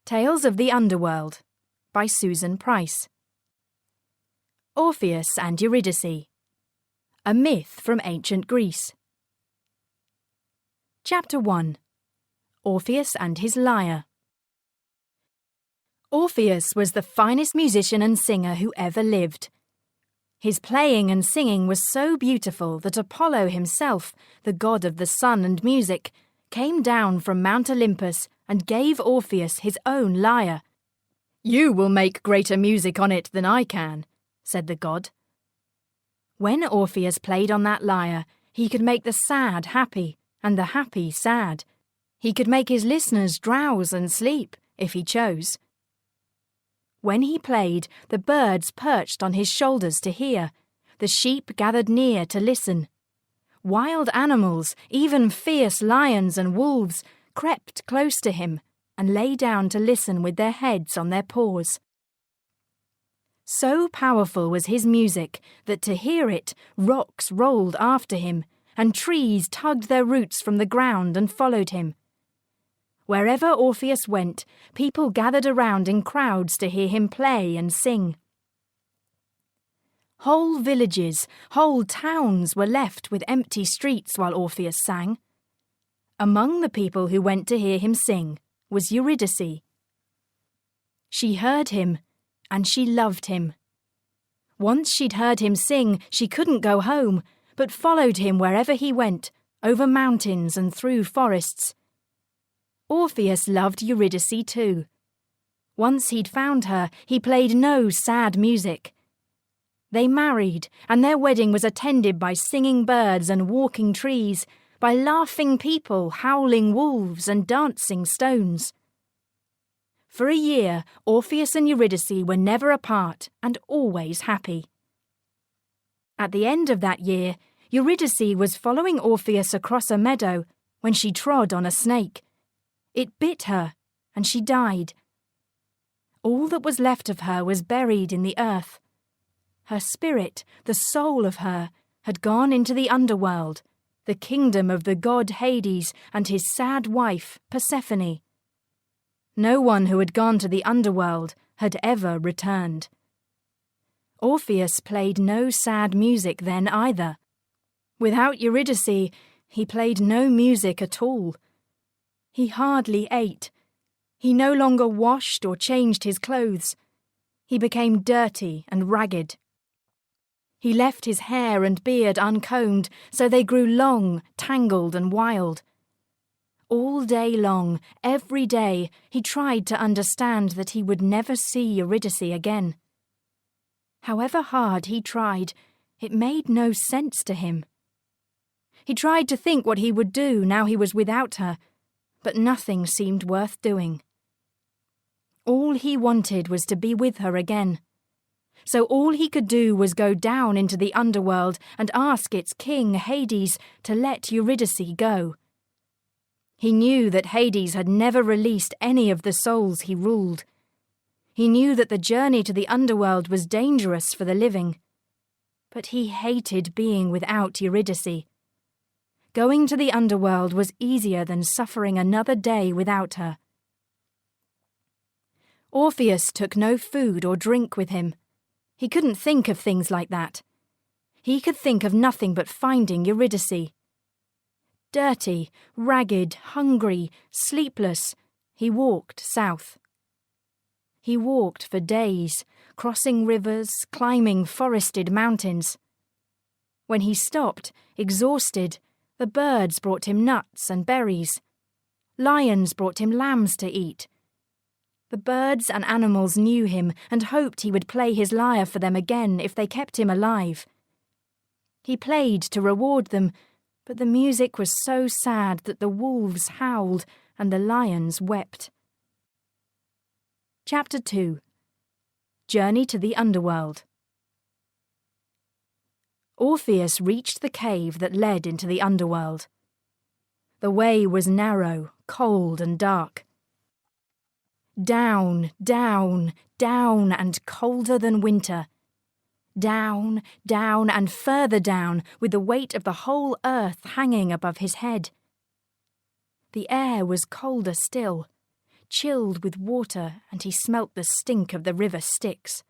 Tales of the Underworld by Susan Price. Orpheus and Eurydice, a myth from ancient Greece. Chapter 1. Orpheus and his lyre. Orpheus was the finest musician and singer who ever lived. His playing and singing was so beautiful that Apollo himself, the god of the sun and music, came down from Mount Olympus and gave Orpheus his own lyre. "You will make greater music on it than I can," said the god. When Orpheus played on that lyre, he could make the sad happy and the happy sad. He could make his listeners drowse and sleep, if he chose. When he played, the birds perched on his shoulders to hear. The sheep gathered near to listen. Wild animals, even fierce lions and wolves, crept close to him and lay down to listen with their heads on their paws. So powerful was his music that to hear it, rocks rolled after him, and trees tugged their roots from the ground and followed him. Wherever Orpheus went, people gathered around in crowds to hear him play and sing. Whole villages, whole towns were left with empty streets while Orpheus sang. Among the people who went to hear him sing was Eurydice. She heard him, and she loved him. Once she'd heard him sing, she couldn't go home, but followed him wherever he went, over mountains and through forests. Orpheus loved Eurydice too. Once he'd found her, he played no sad music. They married, and their wedding was attended by singing birds and walking trees, by laughing people, howling wolves, and dancing stones. For a year, Orpheus and Eurydice were never apart and always happy. At the end of that year, Eurydice was following Orpheus across a meadow when she trod on a snake. It bit her, and she died. All that was left of her was buried in the earth. Her spirit, the soul of her, had gone into the underworld, the kingdom of the god Hades and his sad wife, Persephone. No one who had gone to the underworld had ever returned. Orpheus played no sad music then either. Without Eurydice, he played no music at all. He hardly ate. He no longer washed or changed his clothes. He became dirty and ragged. He left his hair and beard uncombed, so they grew long, tangled and wild. All day long, every day, he tried to understand that he would never see Eurydice again. However hard he tried, it made no sense to him. He tried to think what he would do now he was without her, but nothing seemed worth doing. All he wanted was to be with her again. So all he could do was go down into the underworld and ask its king, Hades, to let Eurydice go. He knew that Hades had never released any of the souls he ruled. He knew that the journey to the underworld was dangerous for the living. But he hated being without Eurydice. Going to the underworld was easier than suffering another day without her. Orpheus took no food or drink with him. He couldn't think of things like that. He could think of nothing but finding Eurydice. Dirty, ragged, hungry, sleepless, he walked south. He walked for days, crossing rivers, climbing forested mountains. When he stopped, exhausted, the birds brought him nuts and berries. Lions brought him lambs to eat. The birds and animals knew him and hoped he would play his lyre for them again if they kept him alive. He played to reward them, but the music was so sad that the wolves howled and the lions wept. Chapter 2. Journey to the Underworld. Orpheus reached the cave that led into the underworld. The way was narrow, cold and dark. Down, down, down, and colder than winter. Down, down, and further down, with the weight of the whole earth hanging above his head. The air was colder still. chilled with water, and he smelt the stink of the river Styx.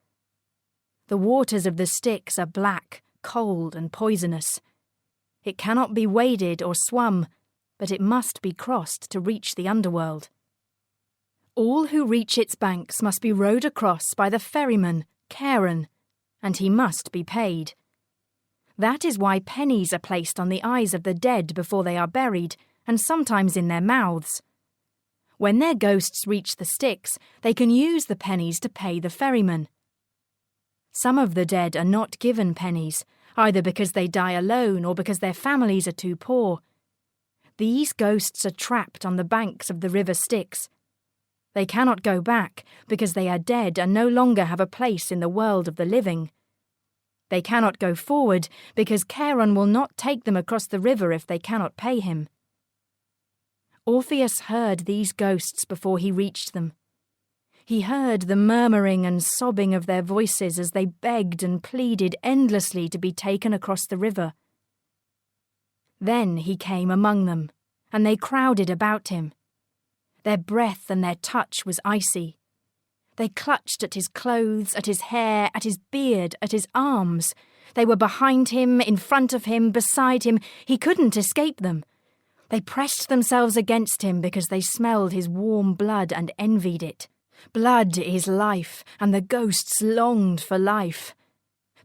The waters of the Styx are black, cold, and poisonous. It cannot be waded or swum, but it must be crossed to reach the underworld. All who reach its banks must be rowed across by the ferryman, Charon, and he must be paid. That is why pennies are placed on the eyes of the dead before they are buried, and sometimes in their mouths. When their ghosts reach the Styx, they can use the pennies to pay the ferryman. Some of the dead are not given pennies, either because they die alone or because their families are too poor. These ghosts are trapped on the banks of the river Styx. They cannot go back because they are dead and no longer have a place in the world of the living. They cannot go forward because Charon will not take them across the river if they cannot pay him. Orpheus heard these ghosts before he reached them. He heard the murmuring and sobbing of their voices as they begged and pleaded endlessly to be taken across the river. Then he came among them, and they crowded about him. Their breath and their touch was icy. They clutched at his clothes, at his hair, at his beard, at his arms. They were behind him, in front of him, beside him. He couldn't escape them. They pressed themselves against him because they smelled his warm blood and envied it. Blood is life, and the ghosts longed for life.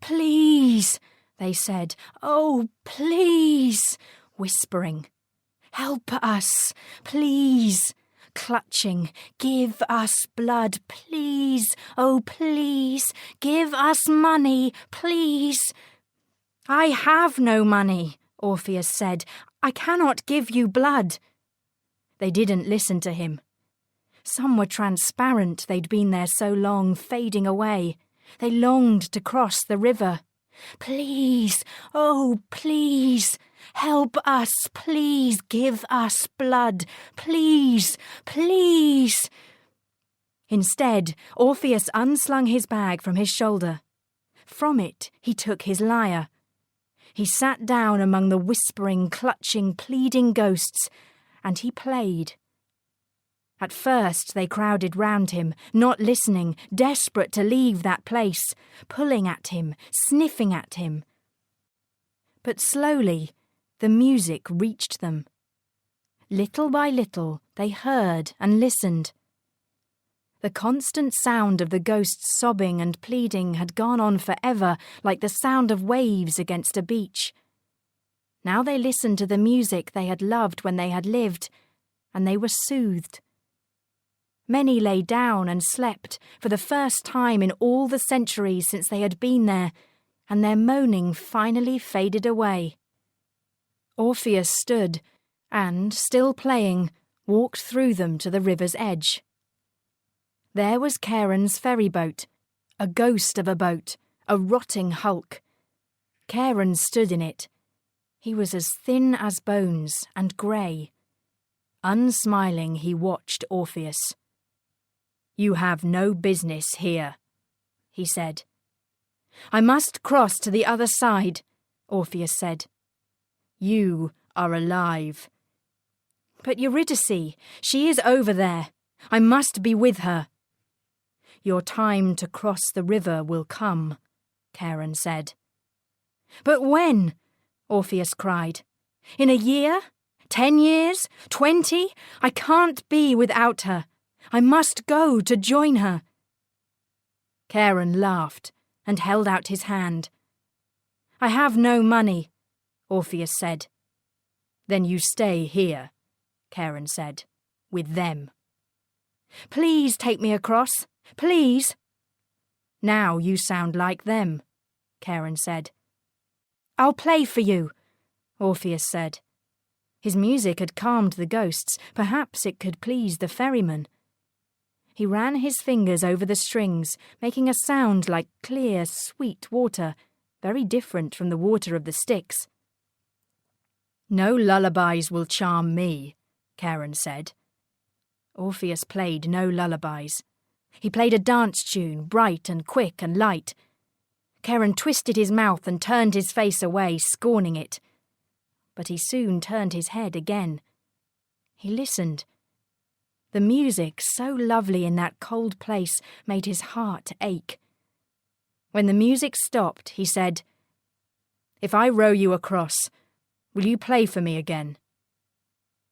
"Please," they said. "Oh, please," whispering. "Help us, please." Clutching, "Give us blood, please, oh please, give us money, please." "I have no money," Orpheus said. "I cannot give you blood." They didn't listen to him. Some were transparent, they'd been there so long, fading away. They longed to cross the river. "Please, oh please, help us, please, give us blood, please, please." Instead, Orpheus unslung his bag from his shoulder. From it, he took his lyre. He sat down among the whispering, clutching, pleading ghosts, and he played. At first they crowded round him, not listening, desperate to leave that place, pulling at him, sniffing at him. But slowly, the music reached them. Little by little, they heard and listened. The constant sound of the ghosts sobbing and pleading had gone on forever, like the sound of waves against a beach. Now they listened to the music they had loved when they had lived, and they were soothed. Many lay down and slept for the first time in all the centuries since they had been there, and their moaning finally faded away. Orpheus stood and, still playing, walked through them to the river's edge. There was Charon's ferry boat, a ghost of a boat, a rotting hulk. Charon stood in it. He was as thin as bones and grey. Unsmiling, he watched Orpheus. "You have no business here," he said. "I must cross to the other side," Orpheus said. "You are alive." "But Eurydice, she is over there. I must be with her." "Your time to cross the river will come," Charon said. "But when?" Orpheus cried. "In a year? 10 years? 20? I can't be without her. I must go to join her." Charon laughed and held out his hand. "I have no money," Orpheus said. "Then you stay here," Charon said, "with them." "Please take me across, please." "Now you sound like them," Charon said. "I'll play for you," Orpheus said. His music had calmed the ghosts. Perhaps it could please the ferryman. He ran his fingers over the strings, making a sound like clear, sweet water, very different from the water of the Styx. "No lullabies will charm me," Charon said. Orpheus played no lullabies. He played a dance tune, bright and quick and light. Charon twisted his mouth and turned his face away, scorning it. But he soon turned his head again. He listened. The music, so lovely in that cold place, made his heart ache. When the music stopped, he said, "If I row you across, will you play for me again?"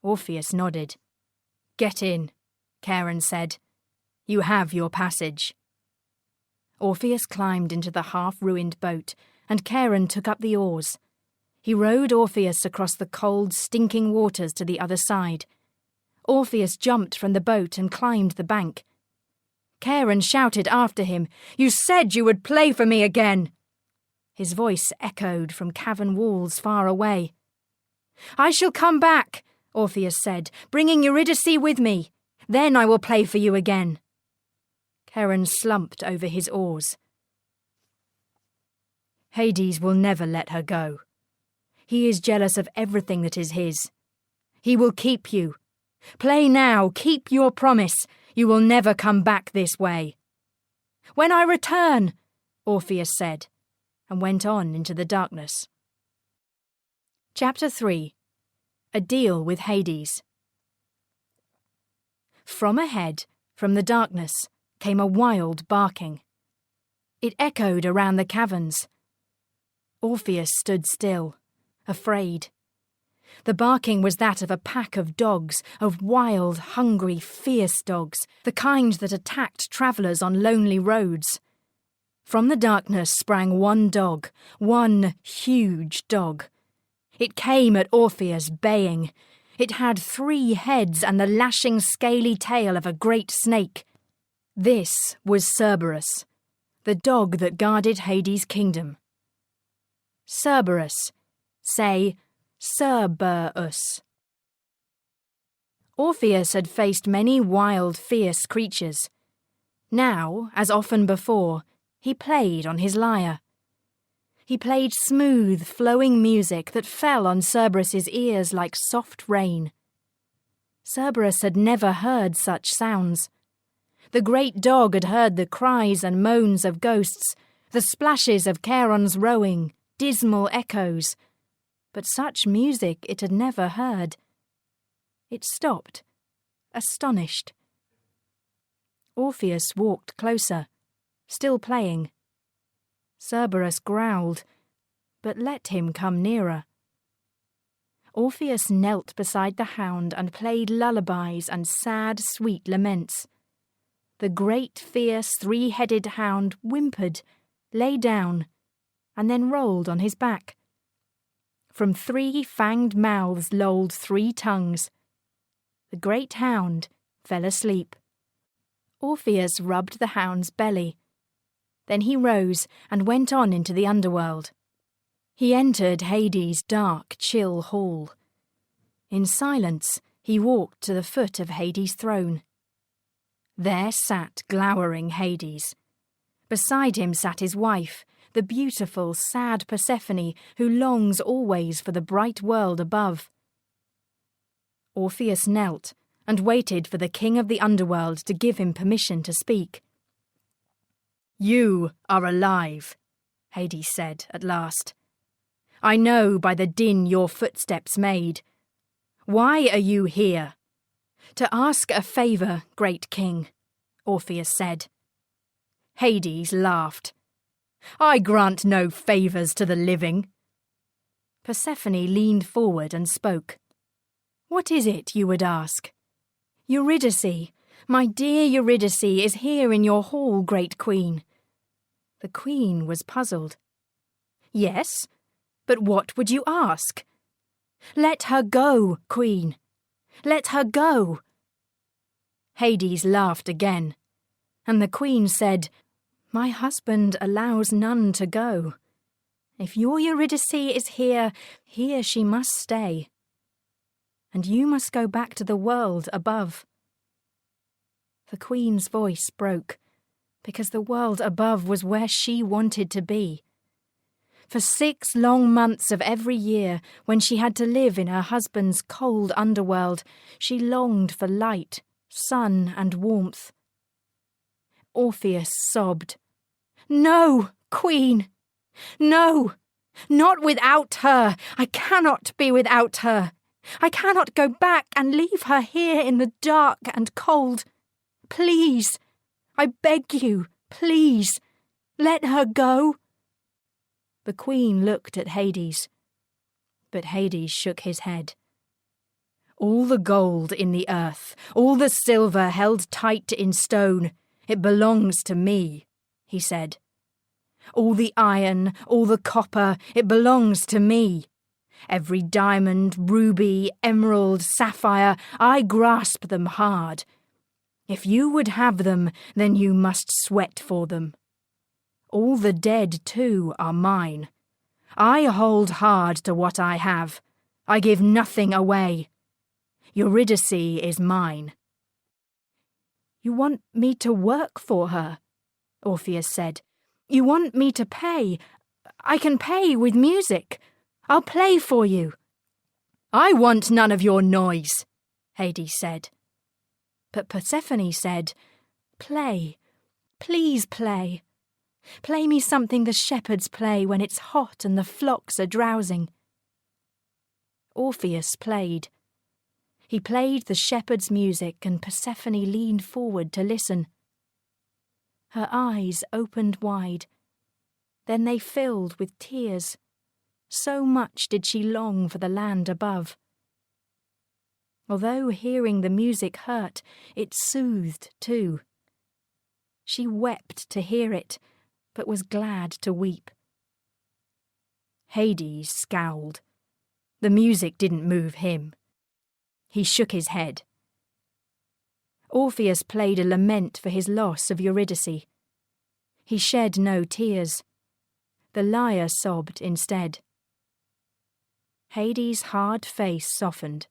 Orpheus nodded. "Get in," Charon said. "You have your passage." Orpheus climbed into the half-ruined boat, and Charon took up the oars. He rowed Orpheus across the cold, stinking waters to the other side. Orpheus jumped from the boat and climbed the bank. Charon shouted after him, "You said you would play for me again!" His voice echoed from cavern walls far away. "I shall come back," Orpheus said, "bringing Eurydice with me. Then I will play for you again." Charon slumped over his oars. "Hades will never let her go. He is jealous of everything that is his. He will keep you. Play now, keep your promise. You will never come back this way." "When I return," Orpheus said, and went on into the darkness. Chapter 3. A Deal with Hades. From ahead, from the darkness, came a wild barking. It echoed around the caverns. Orpheus stood still, afraid. The barking was that of a pack of dogs, of wild, hungry, fierce dogs, the kind that attacked travellers on lonely roads. From the darkness sprang one dog, one huge dog. It came at Orpheus baying. It had 3 heads and the lashing scaly tail of a great snake. This was Cerberus, the dog that guarded Hades' kingdom. Cerberus. Say, Cerberus. Orpheus had faced many wild, fierce creatures. Now, as often before, he played on his lyre. He played smooth, flowing music that fell on Cerberus's ears like soft rain. Cerberus had never heard such sounds. The great dog had heard the cries and moans of ghosts, the splashes of Charon's rowing, dismal echoes, but such music it had never heard. It stopped, astonished. Orpheus walked closer, still playing. Cerberus growled, but let him come nearer. Orpheus knelt beside the hound and played lullabies and sad, sweet laments. The great, fierce, 3-headed hound whimpered, lay down, and then rolled on his back. From 3 fanged mouths lolled 3 tongues. The great hound fell asleep. Orpheus rubbed the hound's belly. Then he rose and went on into the underworld. He entered Hades' dark, chill hall. In silence, he walked to the foot of Hades' throne. There sat glowering Hades. Beside him sat his wife, the beautiful, sad Persephone, who longs always for the bright world above. Orpheus knelt and waited for the king of the underworld to give him permission to speak. "You are alive," Hades said at last. "I know by the din your footsteps made. Why are you here?" "To ask a favour, great king," Orpheus said. Hades laughed. "I grant no favours to the living." Persephone leaned forward and spoke. "What is it you would ask?" "Eurydice, my dear Eurydice, is here in your hall, great queen." The queen was puzzled. "Yes, but what would you ask?" "Let her go, queen. Let her go." Hades laughed again, and the queen said, "My husband allows none to go. If your Eurydice is here, here she must stay. And you must go back to the world above." The queen's voice broke, because the world above was where she wanted to be. For 6 long months of every year, when she had to live in her husband's cold underworld, she longed for light, sun, and warmth. Orpheus sobbed, "No, queen! No! Not without her! I cannot be without her!" I cannot go back and leave her here in the dark and cold. Please, I beg you, please, let her go." The Queen looked at Hades, but Hades shook his head. "All the gold in the earth, all the silver held tight in stone, it belongs to me," he said. "All the iron, all the copper, it belongs to me. Every diamond, ruby, emerald, sapphire, I grasp them hard. If you would have them, then you must sweat for them. All the dead, too, are mine. I hold hard to what I have. I give nothing away. Eurydice is mine." "You want me to work for her?" Orpheus said. "You want me to pay? I can pay with music. I'll play for you." "I want none of your noise," Hades said. But Persephone said, "Play, please play. Play me something the shepherds play when it's hot and the flocks are drowsing." Orpheus played. He played the shepherd's music, and Persephone leaned forward to listen. Her eyes opened wide. Then they filled with tears. So much did she long for the land above. Although hearing the music hurt, it soothed too. She wept to hear it, but was glad to weep. Hades scowled. The music didn't move him. He shook his head. Orpheus played a lament for his loss of Eurydice. He shed no tears. The lyre sobbed instead. Hades' hard face softened.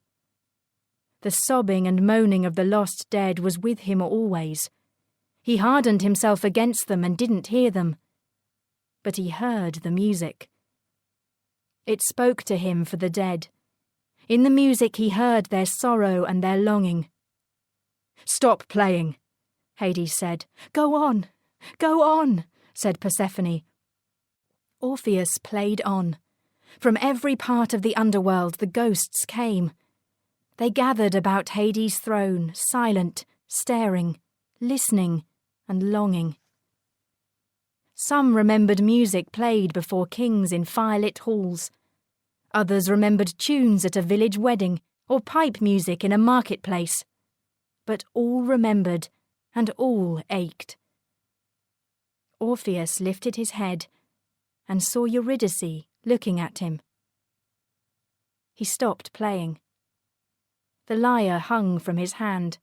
The sobbing and moaning of the lost dead was with him always. He hardened himself against them and didn't hear them. But he heard the music. It spoke to him for the dead. In the music he heard their sorrow and their longing. "Stop playing," Hades said. Go on, said Persephone. Orpheus played on. From every part of the underworld the ghosts came. They gathered about Hades' throne, silent, staring, listening, and longing. Some remembered music played before kings in firelit halls. Others remembered tunes at a village wedding or pipe music in a marketplace. But all remembered, and all ached. Orpheus lifted his head and saw Eurydice looking at him. He stopped playing. The lyre hung from his hand.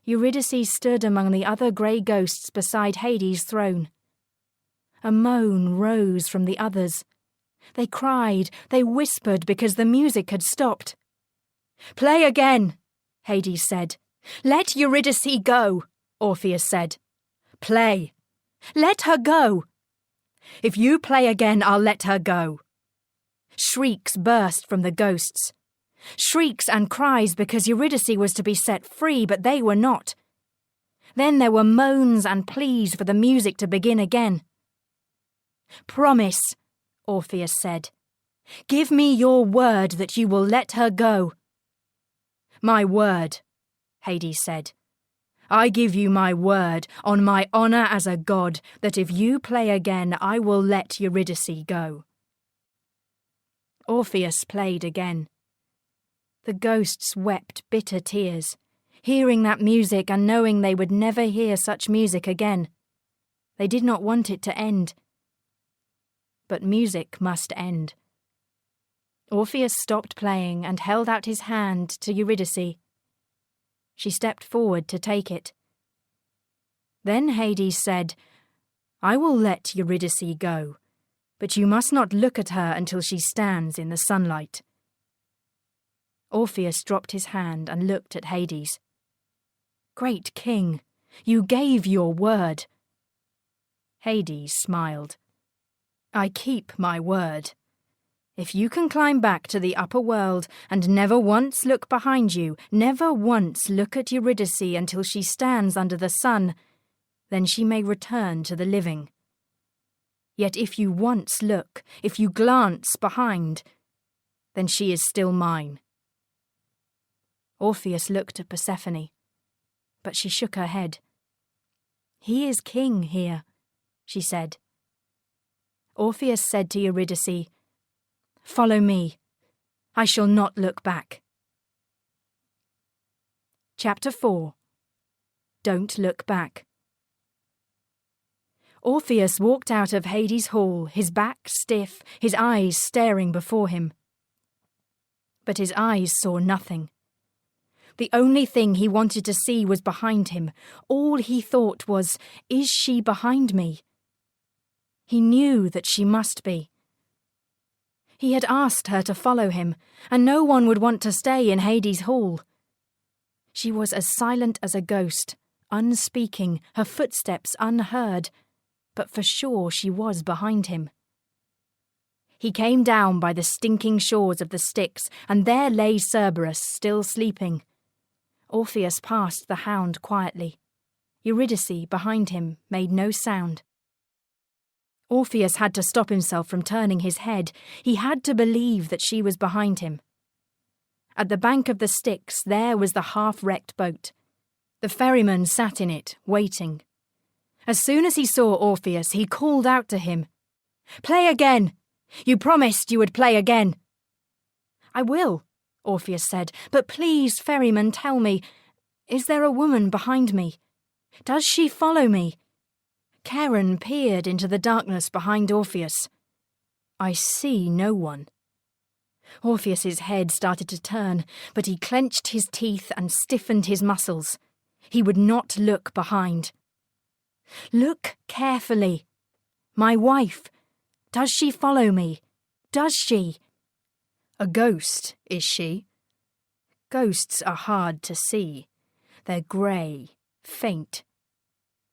Eurydice stood among the other grey ghosts beside Hades' throne. A moan rose from the others. They cried, they whispered because the music had stopped. "Play again," Hades said. "Let Eurydice go," Orpheus said. "Play. Let her go." "If you play again, I'll let her go." Shrieks burst from the ghosts. Shrieks and cries because Eurydice was to be set free, but they were not. Then there were moans and pleas for the music to begin again. "Promise," Orpheus said. "Give me your word that you will let her go." "My word," Hades said. "I give you my word, on my honour as a god, that if you play again, I will let Eurydice go." Orpheus played again. The ghosts wept bitter tears, hearing that music and knowing they would never hear such music again. They did not want it to end. But music must end. Orpheus stopped playing and held out his hand to Eurydice. She stepped forward to take it. Then Hades said, "I will let Eurydice go, but you must not look at her until she stands in the sunlight." Orpheus dropped his hand and looked at Hades. "Great king, you gave your word." Hades smiled. "I keep my word. If you can climb back to the upper world and never once look behind you, never once look at Eurydice until she stands under the sun, then she may return to the living. Yet if you once look, if you glance behind, then she is still mine. Orpheus looked at Persephone, but she shook her head. He is king here, she said. Orpheus said to Eurydice, Follow me. I shall not look back. Chapter 4. Don't Look Back. Orpheus walked out of Hades' hall, his back stiff, his eyes staring before him. But his eyes saw nothing. The only thing he wanted to see was behind him. All he thought was, is she behind me? He knew that she must be. He had asked her to follow him, and no one would want to stay in Hades' hall. She was as silent as a ghost, unspeaking, her footsteps unheard, but for sure she was behind him. He came down by the stinking shores of the Styx, and there lay Cerberus, still sleeping. Orpheus passed the hound quietly. Eurydice, behind him, made no sound. Orpheus had to stop himself from turning his head. He had to believe that she was behind him. At the bank of the Styx, there was the half-wrecked boat. The ferryman sat in it, waiting. As soon as he saw Orpheus, he called out to him, "Play again! You promised you would play again." "I will," Orpheus said, "but please, ferryman, tell me, is there a woman behind me? Does she follow me?" Charon peered into the darkness behind Orpheus. "I see no one." Orpheus's head started to turn, but he clenched his teeth and stiffened his muscles. He would not look behind. "Look carefully. My wife. Does she follow me? Does she?" "A ghost, is she?" "Ghosts are hard to see. They're grey, faint.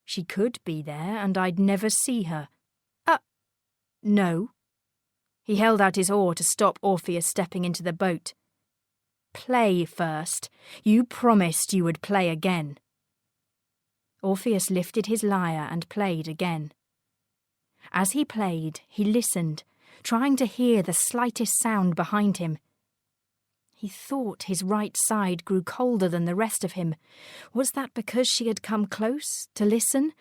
She could be there, and I'd never see her." No." He held out his oar to stop Orpheus stepping into the boat. "Play first. You promised you would play again." Orpheus lifted his lyre and played again. As he played, he listened, trying to hear the slightest sound behind him. He thought his right side grew colder than the rest of him. Was that because she had come close to listen?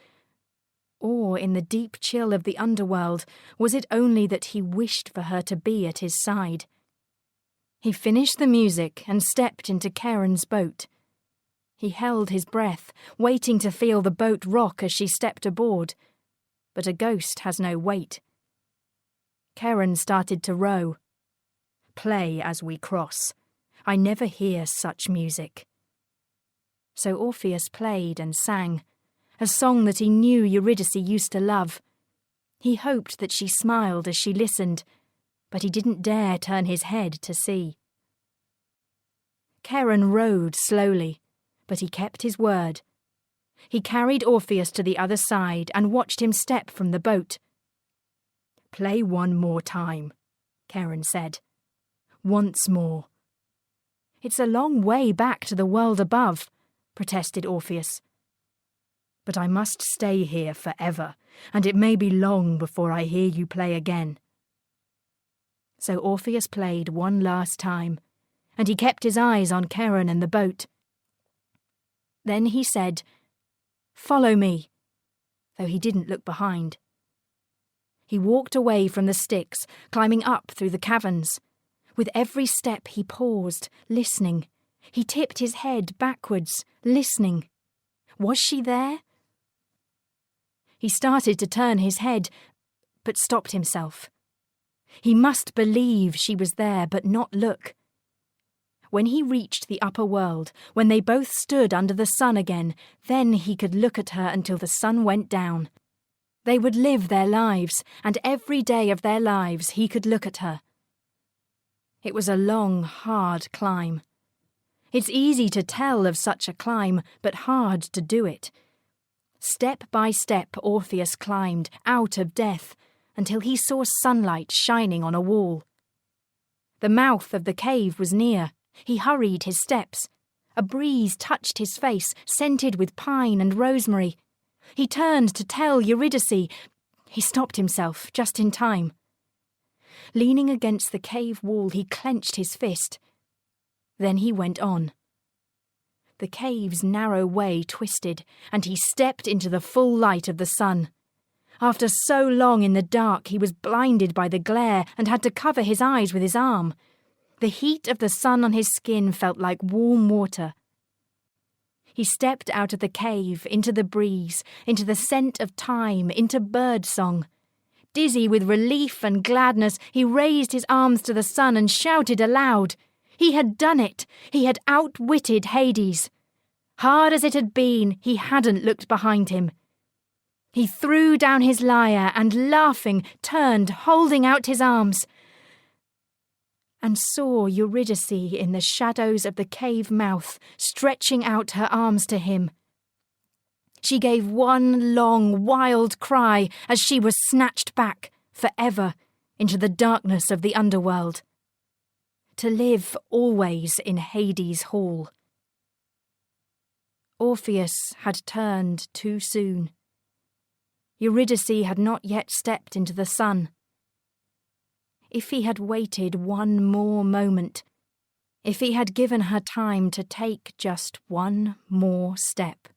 Or, in the deep chill of the underworld, was it only that he wished for her to be at his side? He finished the music and stepped into Charon's boat. He held his breath, waiting to feel the boat rock as she stepped aboard. But a ghost has no weight. Charon started to row. "Play as we cross. I never hear such music." So Orpheus played and sang, a song that he knew Eurydice used to love. He hoped that she smiled as she listened, but he didn't dare turn his head to see. Charon rowed slowly, but he kept his word. He carried Orpheus to the other side and watched him step from the boat. "Play one more time," Charon said. "Once more." "It's a long way back to the world above," protested Orpheus. "But I must stay here forever, and it may be long before I hear you play again." So Orpheus played one last time, and he kept his eyes on Charon and the boat. Then he said, "Follow me," though he didn't look behind. He walked away from the Styx, climbing up through the caverns. With every step he paused, listening. He tipped his head backwards, listening. Was she there? He started to turn his head, but stopped himself. He must believe she was there, but not look. When he reached the upper world, when they both stood under the sun again, then he could look at her until the sun went down. They would live their lives, and every day of their lives he could look at her. It was a long, hard climb. It's easy to tell of such a climb, but hard to do it. Step by step Orpheus climbed, out of death, until he saw sunlight shining on a wall. The mouth of the cave was near. He hurried his steps. A breeze touched his face, scented with pine and rosemary. He turned to tell Eurydice. He stopped himself just in time. Leaning against the cave wall, he clenched his fist. Then he went on. The cave's narrow way twisted, and he stepped into the full light of the sun. After so long in the dark, he was blinded by the glare and had to cover his eyes with his arm. The heat of the sun on his skin felt like warm water. He stepped out of the cave, into the breeze, into the scent of thyme, into bird song. Dizzy with relief and gladness, he raised his arms to the sun and shouted aloud. He had done it! He had outwitted Hades. Hard as it had been, he hadn't looked behind him. He threw down his lyre and, laughing, turned, holding out his arms, and saw Eurydice in the shadows of the cave mouth, stretching out her arms to him. She gave one long, wild cry as she was snatched back, forever, into the darkness of the underworld, to live always in Hades' hall. Orpheus had turned too soon. Eurydice had not yet stepped into the sun. If he had waited one more moment, if he had given her time to take just one more step,